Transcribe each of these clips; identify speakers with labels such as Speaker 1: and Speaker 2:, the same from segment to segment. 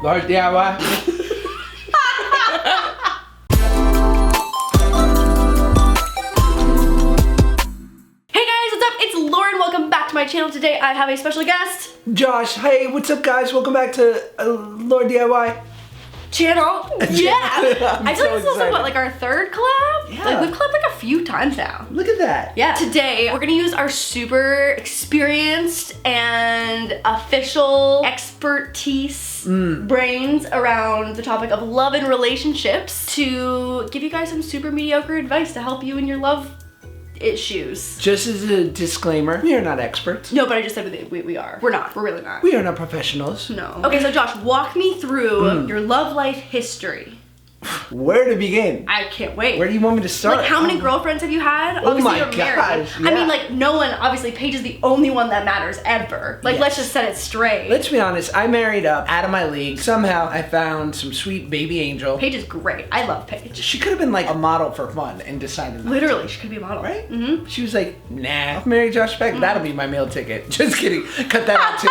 Speaker 1: laurDIY.
Speaker 2: My channel. Today I have a special guest,
Speaker 1: Josh. Hey, what's up guys? Welcome back to laurDIY
Speaker 2: channel. Yeah. I feel like this is also what, like our third collab?
Speaker 1: Yeah.
Speaker 2: Like we've collabed like a few times now.
Speaker 1: Look at that.
Speaker 2: Yeah. Today we're gonna use our super experienced and official expertise brains around the topic of love and relationships to give you guys some super mediocre advice to help you in your love issues.
Speaker 1: Just as a disclaimer, we are not experts.
Speaker 2: No, but I just said we are. We're not. We're really not.
Speaker 1: We are not professionals.
Speaker 2: No. Okay, so Josh, walk me through your love life history.
Speaker 1: Where to begin?
Speaker 2: I can't wait.
Speaker 1: Where do you want me to start?
Speaker 2: Like, how many girlfriends have you had?
Speaker 1: Oh
Speaker 2: Obviously,
Speaker 1: my
Speaker 2: you're married.
Speaker 1: gosh, yeah.
Speaker 2: I mean, like, no one, obviously, Paige is the only one that matters ever. Like,
Speaker 1: Yes.
Speaker 2: let's just set it straight.
Speaker 1: Let's be honest, I married up out of my league. Somehow I found some sweet baby angel.
Speaker 2: Paige is great. I love Paige.
Speaker 1: She could have been like a model for fun and decided not
Speaker 2: Literally, she could be a model.
Speaker 1: to, right?
Speaker 2: Mm-hmm.
Speaker 1: She was like, nah, I'll marry Josh Peck. That'll be my meal ticket. Just kidding. Cut that out too.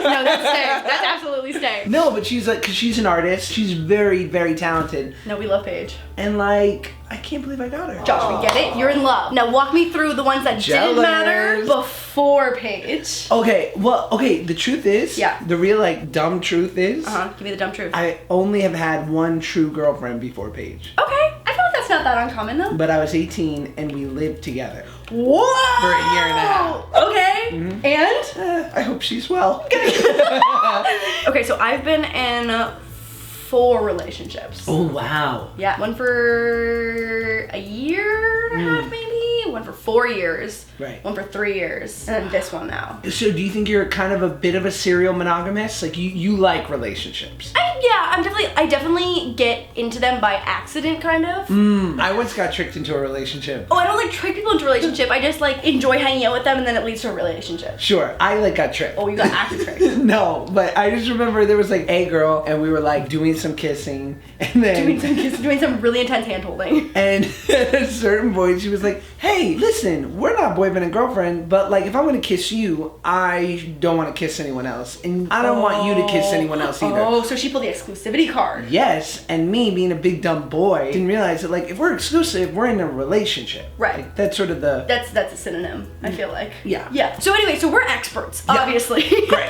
Speaker 2: No, that's staying. That's absolutely staying.
Speaker 1: No, but she's like, cause she's an artist. She's very, very talented.
Speaker 2: No, we love Paige.
Speaker 1: And like, I can't believe I got her.
Speaker 2: Josh, we get it. You're in love. Now walk me through the ones that didn't
Speaker 1: Jealous.
Speaker 2: matter before Paige.
Speaker 1: Okay, well, okay, the truth is,
Speaker 2: Yeah.
Speaker 1: the real like dumb truth is,
Speaker 2: Give me the dumb truth.
Speaker 1: I only have had one true girlfriend before Paige.
Speaker 2: Okay, I feel like that's not that uncommon though.
Speaker 1: But I was 18 and we lived together.
Speaker 2: Whoa!
Speaker 1: For a year and a half.
Speaker 2: Okay, and?
Speaker 1: I hope she's well.
Speaker 2: Okay, so I've been in 4 relationships.
Speaker 1: Oh, wow.
Speaker 2: Yeah, one for a year and a half maybe, one for 4 years,
Speaker 1: Right.
Speaker 2: one for 3 years, and then this one now.
Speaker 1: So do you think you're kind of a bit of a serial monogamist? Like you like relationships?
Speaker 2: I definitely get into them by accident, kind of.
Speaker 1: I once got tricked into a relationship.
Speaker 2: Oh, I don't like trick people into a relationship. I just like enjoy hanging out with them and then it leads to a relationship.
Speaker 1: Sure, I like got tricked.
Speaker 2: Oh, you got active tricked.
Speaker 1: No, but I just remember there was like a girl and we were like doing some kissing and then
Speaker 2: doing some really intense hand holding.
Speaker 1: and at a certain point she was like, hey, listen, we're not boyfriend and girlfriend, but like if I'm gonna kiss you, I don't want to kiss anyone else. And I don't want you to kiss anyone else either.
Speaker 2: Oh, so she pulled the exclusivity card.
Speaker 1: Yes, and me being a big dumb boy didn't realize that like if we're exclusive, we're in a relationship.
Speaker 2: Right.
Speaker 1: Like, that's sort of the
Speaker 2: That's a synonym, I feel like.
Speaker 1: Yeah.
Speaker 2: Yeah. So anyway, so we're experts,
Speaker 1: Yeah.
Speaker 2: obviously.
Speaker 1: Great.
Speaker 2: But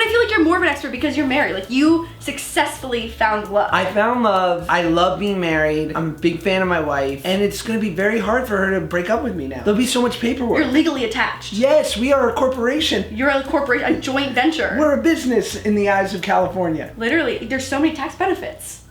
Speaker 2: I feel like you're more of an expert because you're married. Like you successfully found love.
Speaker 1: I found love. I love being married. I'm a big fan of my wife, and it's gonna be very hard for her to break up with me now. There'll be so much paperwork.
Speaker 2: You're legally attached.
Speaker 1: Yes, we are a corporation.
Speaker 2: You're a corporation, a joint venture.
Speaker 1: We're a business in the eyes of California.
Speaker 2: Literally, there's so many tax benefits.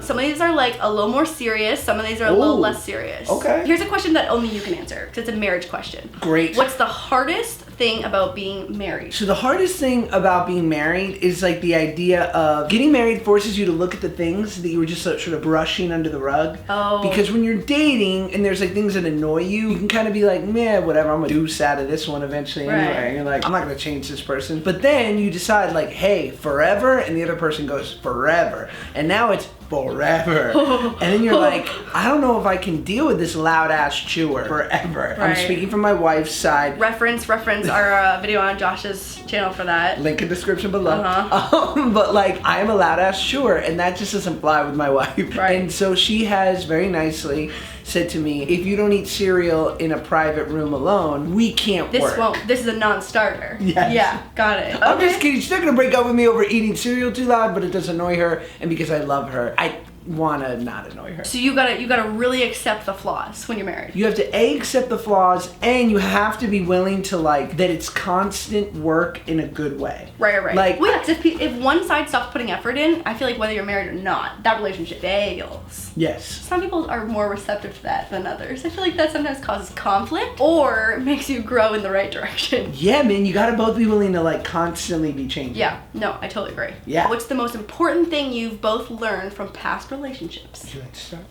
Speaker 2: Some of these are like a little more serious, some of these are a little
Speaker 1: Ooh.
Speaker 2: less serious.
Speaker 1: Okay.
Speaker 2: Here's a question that only you can answer, because it's a marriage question.
Speaker 1: Great.
Speaker 2: What's the hardest thing about being married?
Speaker 1: So the hardest thing about being married is like the idea of getting married forces you to look at the things that you were just sort of brushing under the rug.
Speaker 2: Oh.
Speaker 1: Because when you're dating and there's like things that annoy you, you can kind of be like, meh, whatever, I'm gonna deuce out of this one eventually anyway.
Speaker 2: Right.
Speaker 1: And you're like, I'm not gonna change this person. But then you decide like, hey, forever, and the other person goes forever. And now it's forever. And then you're like, I don't know if I can deal with this loud ass chewer forever. I'm
Speaker 2: Right.
Speaker 1: speaking from my wife's side.
Speaker 2: Reference our video on Josh's channel for that.
Speaker 1: Link in description below.
Speaker 2: Uh-huh.
Speaker 1: But like, I am a loud ass chewer, and that just doesn't fly with my wife.
Speaker 2: Right.
Speaker 1: And so she has very nicely said to me, if you don't eat cereal in a private room alone, we can't work.
Speaker 2: This is a non-starter.
Speaker 1: Yes.
Speaker 2: Yeah, got it.
Speaker 1: I'm just kidding. She's not gonna break up with me over eating cereal too loud, but it does annoy her, and because I love her, I wanna not annoy her.
Speaker 2: So you gotta really accept the flaws when you're married.
Speaker 1: You have to accept the flaws, and you have to be willing to like that it's constant work in a good way.
Speaker 2: Right.
Speaker 1: Like,
Speaker 2: well, yeah, 'cause if one side stops putting effort in, I feel like whether you're married or not, that relationship fails.
Speaker 1: yes.
Speaker 2: Some people are more receptive to that than others. I feel like that sometimes causes conflict or makes you grow in the right direction.
Speaker 1: Yeah, man, you gotta both be willing to like constantly be changing.
Speaker 2: Yeah, no, I totally agree.
Speaker 1: Yeah.
Speaker 2: What's the most important thing you've both learned from past relationships?
Speaker 1: Would you like to start?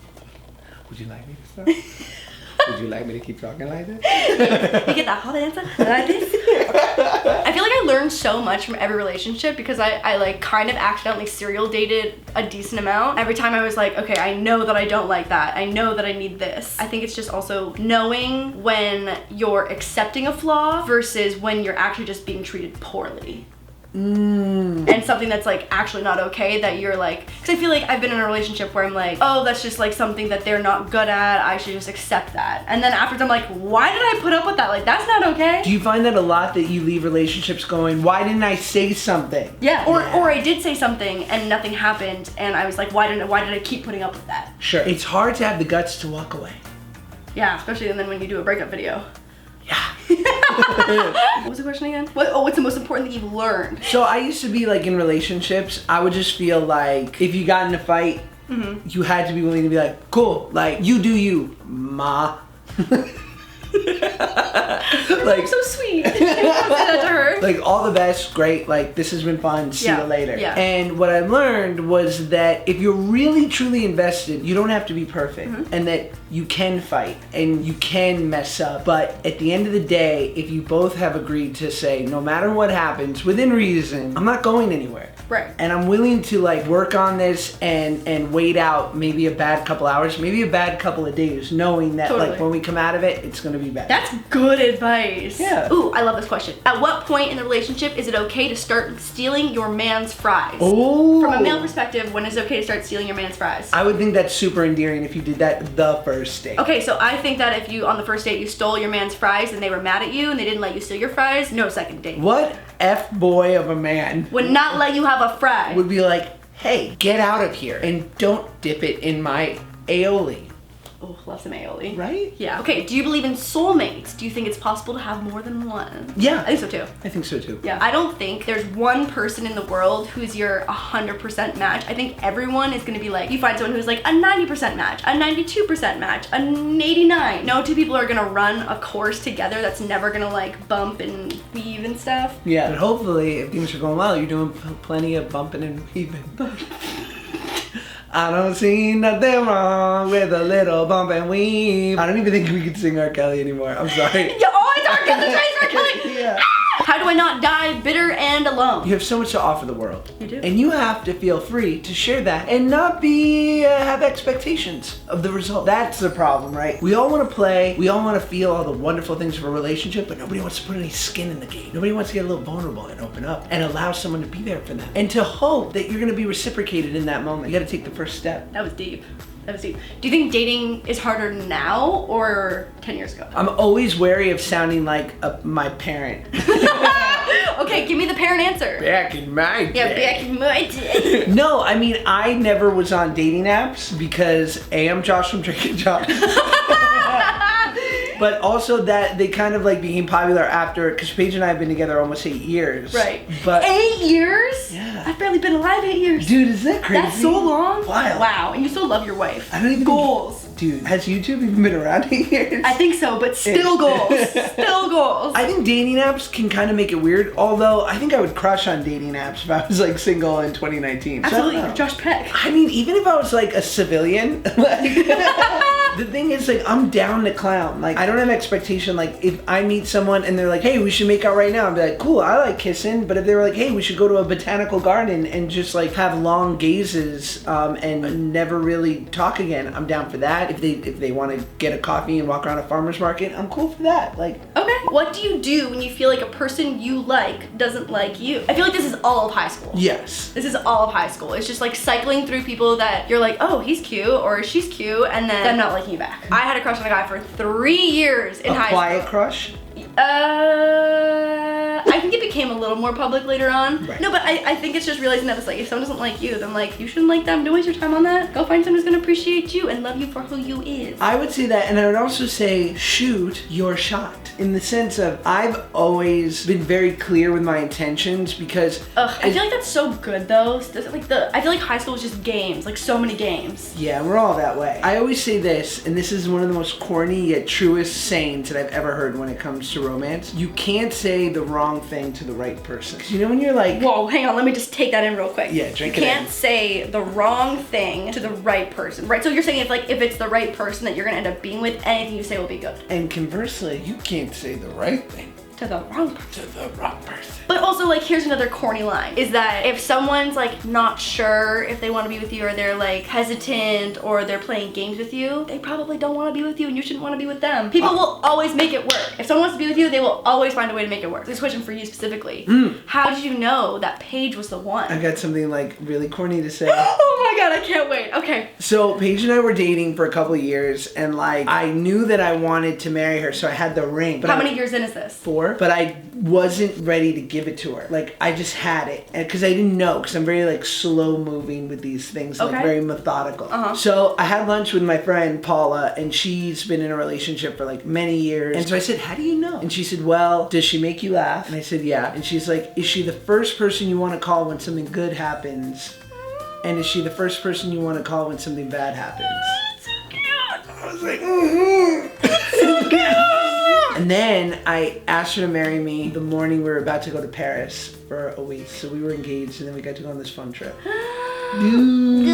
Speaker 1: Would you like me to start? Would you like me to keep talking like this?
Speaker 2: You get that hot answer like this? I feel like I learned so much from every relationship because I like kind of accidentally serial dated a decent amount. Every time I was like, okay, I know that I don't like that. I know that I need this. I think it's just also knowing when you're accepting a flaw versus when you're actually just being treated poorly. and something that's like actually not okay, that you're like, because I feel like I've been in a relationship where I'm like, oh, that's just like something that they're not good at, I should just accept that. And then afterwards I'm like, why did I put up with that? Like, that's not okay.
Speaker 1: Do you find that a lot, that you leave relationships going, why didn't I say something?
Speaker 2: Yeah, or I did say something and nothing happened, and I was like, why did I keep putting up with that?
Speaker 1: Sure. It's hard to have the guts to walk away.
Speaker 2: Yeah, especially then when you do a breakup video.
Speaker 1: Yeah.
Speaker 2: What was the question again? What's the most important thing you've learned?
Speaker 1: So I used to be like in relationships, I would just feel like if you got in a fight, you had to be willing to be like, cool, like you do you, ma.
Speaker 2: Like, so sweet. Say that to her.
Speaker 1: Like, all the best, great, like this has been fun, see you later.
Speaker 2: Yeah.
Speaker 1: And what I learned was that if you're really truly invested, you don't have to be perfect, and that you can fight and you can mess up, but at the end of the day, if you both have agreed to say, no matter what happens, within reason, I'm not going anywhere.
Speaker 2: Right.
Speaker 1: And I'm willing to like work on this and wait out maybe a bad couple hours, maybe a bad couple of days, knowing that like when we come out of it, it's gonna be better.
Speaker 2: That's good advice.
Speaker 1: Yeah.
Speaker 2: Ooh, I love this question. At what point in the relationship is it okay to start stealing your man's fries?
Speaker 1: Oh.
Speaker 2: From a male perspective, when is it okay to start stealing your man's fries?
Speaker 1: I would think that's super endearing if you did that the first date.
Speaker 2: Okay, so I think that if you, on the first date, you stole your man's fries and they were mad at you and they didn't let you steal your fries, no second date.
Speaker 1: What F-boy of a man
Speaker 2: would not let you have a fry?
Speaker 1: Would be like, hey, get out of here and don't dip it in my aioli.
Speaker 2: Oh, love some aioli.
Speaker 1: Right?
Speaker 2: Yeah. Okay, do you believe in soulmates? Do you think it's possible to have more than one?
Speaker 1: Yeah.
Speaker 2: I think so too.
Speaker 1: I think so too.
Speaker 2: Yeah. I don't think there's one person in the world who's your 100% match. I think everyone is gonna be like, you find someone who's like a 90% match, a 92% match, an 89. No two people are gonna run a course together that's never gonna like bump and weave and stuff.
Speaker 1: Yeah. But hopefully, if things are going well, you're doing plenty of bumping and weaving. I don't see nothing wrong with a little bump and weave. I don't even think we could sing R. Kelly anymore. I'm sorry.
Speaker 2: Yeah, oh, it's R. Kelly. It's R. Kelly.
Speaker 1: Yeah.
Speaker 2: How do I not die bitter and alone?
Speaker 1: You have so much to offer the world.
Speaker 2: You do.
Speaker 1: And you have to feel free to share that and not be, have expectations of the result. That's the problem, right? We all want to play. We all want to feel all the wonderful things of a relationship, but nobody wants to put any skin in the game. Nobody wants to get a little vulnerable and open up and allow someone to be there for them. And to hope that you're going to be reciprocated in that moment. You got to take the first step.
Speaker 2: That was deep. That was deep. Do you think dating is harder now or 10 years ago?
Speaker 1: I'm always wary of sounding like my parent.
Speaker 2: Okay, give me the parent answer.
Speaker 1: Back in my day.
Speaker 2: Yeah, back in my day.
Speaker 1: No, I mean, I never was on dating apps because A, I'm Josh from Drake and Josh. But also that they kind of like became popular after, because Paige and I have been together almost 8 years.
Speaker 2: Right.
Speaker 1: But
Speaker 2: 8 years?
Speaker 1: Yeah.
Speaker 2: I've barely been alive 8 years.
Speaker 1: Dude, is that crazy?
Speaker 2: That's so long.
Speaker 1: Wild.
Speaker 2: Wow, and you still love your wife.
Speaker 1: I don't even
Speaker 2: Goals.
Speaker 1: Dude, has YouTube even been around 8 years?
Speaker 2: I think so, but still goals. Still goals.
Speaker 1: I think dating apps can kind of make it weird, although I think I would crush on dating apps if I was like single in 2019.
Speaker 2: Absolutely,
Speaker 1: So,
Speaker 2: Josh Peck.
Speaker 1: I mean, even if I was like a civilian, like, the thing is, like, I'm down to clown. Like, I don't have expectation. Like, if I meet someone and they're like, hey, we should make out right now, I'd be like, cool, I like kissing. But if they were like, hey, we should go to a botanical garden and just like have long gazes and never really talk again, I'm down for that. If they want to get a coffee and walk around a farmer's market, I'm cool for that. Like,
Speaker 2: okay. What do you do when you feel like a person you like doesn't like you? I feel like this is all of high school.
Speaker 1: yes.
Speaker 2: This is all of high school. It's just like cycling through people that you're like, oh, he's cute or she's cute, and then them not liking you back. I had a crush on a guy for 3 years in high school.
Speaker 1: A quiet crush?
Speaker 2: I think it became a little more public later on.
Speaker 1: Right.
Speaker 2: No, but I think it's just realizing that it's like, if someone doesn't like you, then like, you shouldn't like them. Don't waste your time on that. Go find someone who's gonna appreciate you and love you for who you is.
Speaker 1: I would say that, and I would also say shoot your shot. In the sense of, I've always been very clear with my intentions because...
Speaker 2: I feel like that's so good though. I feel like high school is just games, like so many games.
Speaker 1: Yeah, we're all that way. I always say this, and this is one of the most corny yet truest sayings that I've ever heard when it comes to romance. You can't say the wrong thing to the right person. 'Cause you know when you're like...
Speaker 2: Whoa, hang on, let me just take that in real quick.
Speaker 1: Yeah, drink it in.
Speaker 2: You can't say the wrong thing to the right person, right? So you're saying if it's the right person that you're gonna end up being with, anything you say will be good.
Speaker 1: And conversely, you can't say the right thing
Speaker 2: to the wrong person.
Speaker 1: To the wrong person.
Speaker 2: But also, like, here's another corny line, is that if someone's like not sure if they want to be with you, or they're like hesitant, or they're playing games with you, they probably don't want to be with you and you shouldn't want to be with them. People will always make it work. If someone wants to be with you, they will always find a way to make it work. This question for you specifically. How did you know that Paige was the one?
Speaker 1: I got something like really corny to say.
Speaker 2: Oh my god, I can't wait. Okay.
Speaker 1: So Paige and I were dating for a couple of years, and like I knew that I wanted to marry her, so I had the ring. But
Speaker 2: how many years in is this?
Speaker 1: 4. But I wasn't ready to give it to her. Like I just had it, and because I didn't know, because I'm very like slow moving with these things, like very methodical. So I had lunch with my friend Paula, and she's been in a relationship for like many years. And so I said, "How do you know?" And she said, "Well, does she make you laugh?" And I said, "Yeah." And she's like, "Is she the first person you want to call when something good happens? And is she the first person you want to call when something bad happens?"
Speaker 2: So cute.
Speaker 1: I was like, so cute. And then I asked her to marry me the morning we were about to go to Paris for a week. So we were engaged, and then we got to go on this fun trip.
Speaker 2: Dude,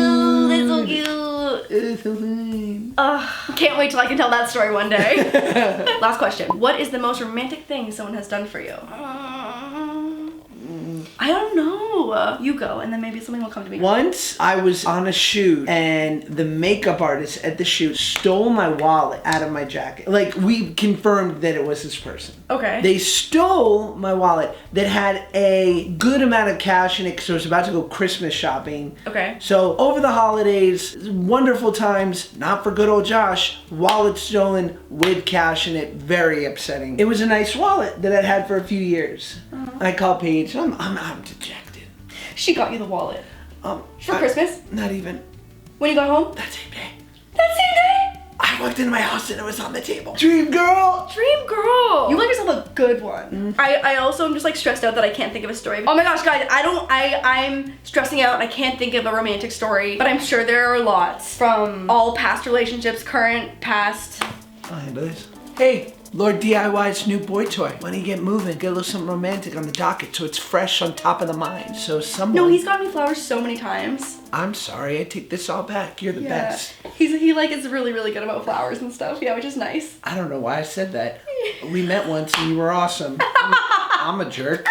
Speaker 2: that's so cute.
Speaker 1: It's so fun.
Speaker 2: Can't wait till I can tell that story one day. Last question. What is the most romantic thing someone has done for you? I don't know. You go, and then maybe something will come to me.
Speaker 1: Once I was on a shoot, and the makeup artist at the shoot stole my wallet out of my jacket. Like, we confirmed that it was this person.
Speaker 2: Okay.
Speaker 1: They stole my wallet that had a good amount of cash in it, because I was about to go Christmas shopping.
Speaker 2: Okay.
Speaker 1: So over the holidays, wonderful times, not for good old Josh, wallet stolen with cash in it, very upsetting. It was a nice wallet that I'd had for a few years. I called Paige, I'm dejected.
Speaker 2: She got you the wallet. For Christmas?
Speaker 1: Not even.
Speaker 2: When you got home?
Speaker 1: That same day.
Speaker 2: That same day?
Speaker 1: I walked into my house and it was on the table. Dream girl!
Speaker 2: Dream girl! You let yourself a good one. I also am just like stressed out that I can't think of a story. Oh my gosh, guys, I'm stressing out and I can't think of a romantic story, but I'm sure there are lots from all past relationships, current, past.
Speaker 1: I'll handle this. Hey, laurDIY's new boy toy. Why don't you get moving? Get a little something romantic on the docket so it's fresh on top of the mind. So someone...
Speaker 2: No, he's gotten me flowers so many times.
Speaker 1: I'm sorry, I take this all back. You're the best.
Speaker 2: He like is really, really good about flowers and stuff. Yeah, which is nice.
Speaker 1: I don't know why I said that. We met once and you were awesome. I'm a jerk.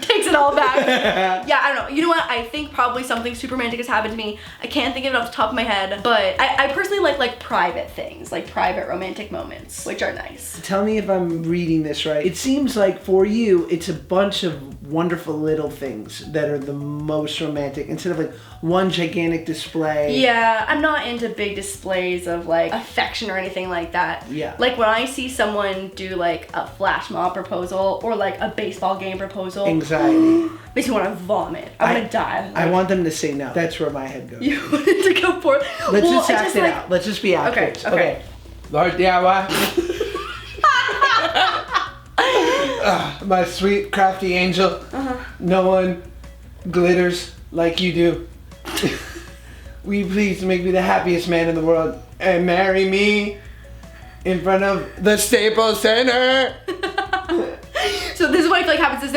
Speaker 2: Takes it all back. Yeah, I don't know. You know what? I think probably something super romantic has happened to me. I can't think of it off the top of my head, but I personally like private things, like private romantic moments, which are nice.
Speaker 1: Tell me if I'm reading this right. It seems like for you, it's a bunch of wonderful little things that are the most romantic instead of like one gigantic display.
Speaker 2: Yeah, I'm not into big displays of like affection or anything like that.
Speaker 1: Yeah.
Speaker 2: Like when I see someone do like a flash mob proposal or like a baseball game proposal.
Speaker 1: Anxiety.
Speaker 2: Makes me want to vomit. I want to die.
Speaker 1: I want them to say no. That's where my head goes.
Speaker 2: You want it to go for.
Speaker 1: Let's just act it out. Let's just be actors. Okay. laurDIY. My sweet crafty angel. No one glitters like you do. Will you please make me the happiest man in the world and marry me in front of the Staples Center?
Speaker 2: So this is what I feel like happens is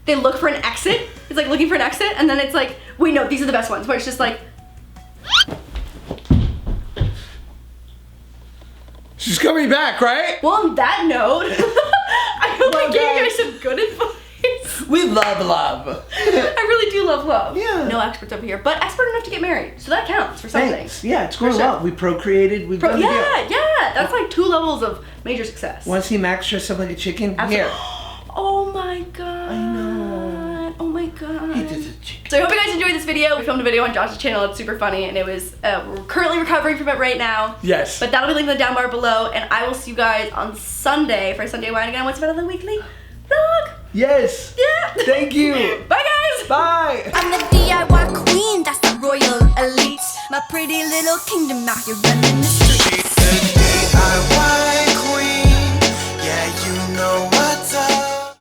Speaker 2: they look for an exit. It's like looking for an exit, and then it's like, wait, no, these are the best ones, where it's just like.
Speaker 1: She's coming back, right?
Speaker 2: Well, on that note, I hope I gave you guys some good advice.
Speaker 1: We love love.
Speaker 2: I really do love love.
Speaker 1: Yeah.
Speaker 2: No experts over here, but expert enough to get married, so that counts for something.
Speaker 1: Thanks. Yeah, it's going well. We procreated. We've done
Speaker 2: yeah. That's like 2 levels of major success.
Speaker 1: Want to see Max dress up like a chicken?
Speaker 2: Absolutely.
Speaker 1: Here.
Speaker 2: Oh my god.
Speaker 1: I know.
Speaker 2: Oh my god.
Speaker 1: He did a chicken.
Speaker 2: So I hope you guys enjoyed this video. We filmed a video on Josh's channel. It's super funny, and it was we're currently recovering from it right now.
Speaker 1: Yes.
Speaker 2: But that'll be linked in the down bar below, and I will see you guys on Sunday for Sunday Wine Again. What's about the weekly vlog?
Speaker 1: Yes.
Speaker 2: Yeah.
Speaker 1: Thank you.
Speaker 2: Bye guys.
Speaker 1: Bye.
Speaker 3: I'm the DIY queen, that's the royal elite. My pretty little kingdom out here running